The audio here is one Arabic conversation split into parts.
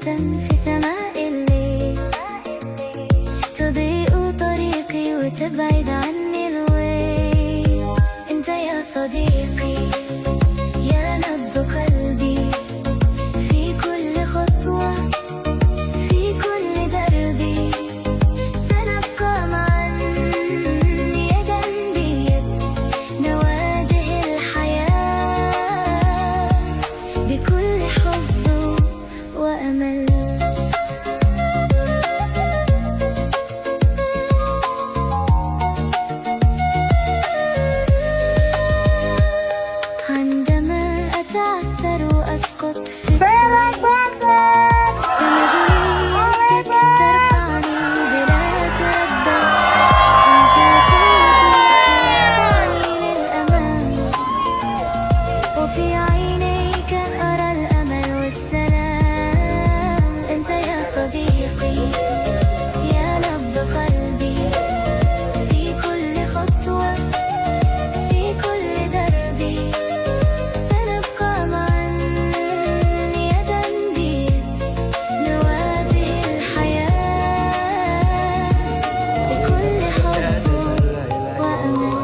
في سماء الليل تضيء طريقي وتبعد عني الويل. انت يا صديقي يا نبض قلبي في كل خطوة في كل دربي سنبقى معا يدا بيد نواجه الحياة بكل حب وأمل. عندما أتعثر وأسقط في الطريق تمديدك ترفعني بلا تردد. أنت قوتي تدفعني للأمام وفي عينيك أرى الأمل والسلام. أنت يا صديقي يا نبض قلبي في كل خطوة في كل دربي سنبقى معا يدا بيد نواجه الحياة بكل حب وأمل.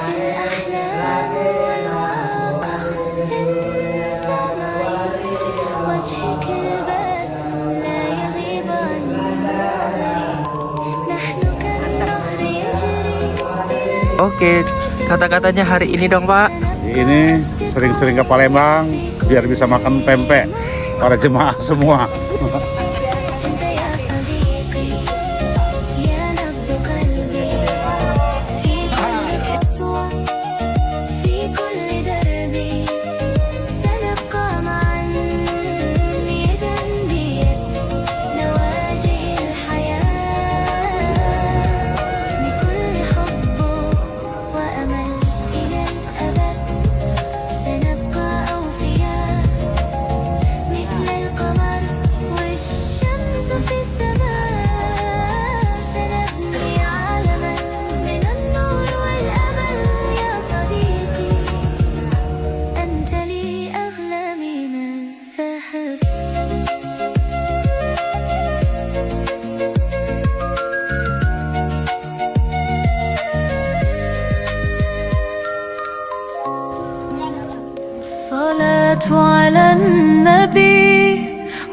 في الأحلام والواقع أنت معي وجهك الباسم لا يغيب عن نظري. نحن كالنهر يجري بلا Oke, kata-katanya hari ini dong Pak. Ini sering-sering ke Palembang biar bisa makan pempek para jemaah semua. أنت يا صديقي يا نبض قلبي في كل خطوة في كل دربي سنبقى معا يدا بيد نواجه الحياة بكل حب وأمل. إلى الأبد سنبقى أوفياء مثل القمر والشمس في السماء. سنبني عالما من النور والأمل يا صديقي. أنت لي أغلى من الذهب. الصلاة على النبي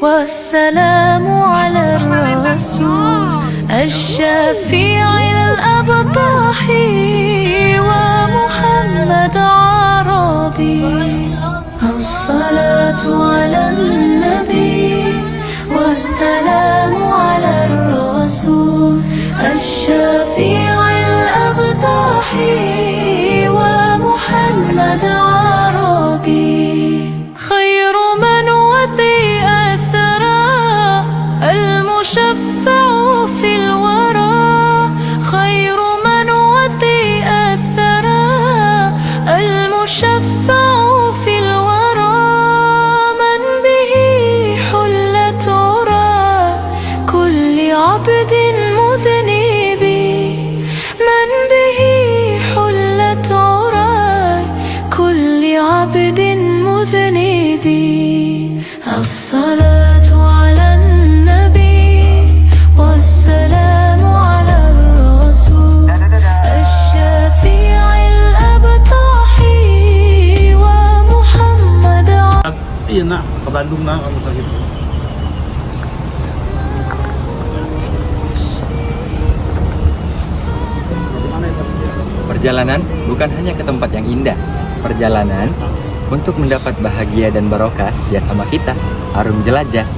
والسلام على الرسول الشفيع الأبطح ومحمد عربي. الصلاة على النبي والسلام على الرسول الشفيع الأبطح ومحمد عربي. خير من وطئ الثرى المشفع في الورى. خير من وطئ الثرى المشفع في الورى. من به حلة عرى كل عبد مذنب. من به حلة عرى كل عبد مذنب. الصلاة على النبي والسلام على الرسول الشفيع الأبطح ومحمد. Iya nak, ke Bandung nak kalau sakit. Perjalanan bukan hanya ke tempat yang indah. Perjalanan untuk mendapat bahagia dan barokah ya sama kita, Harum Jelajah.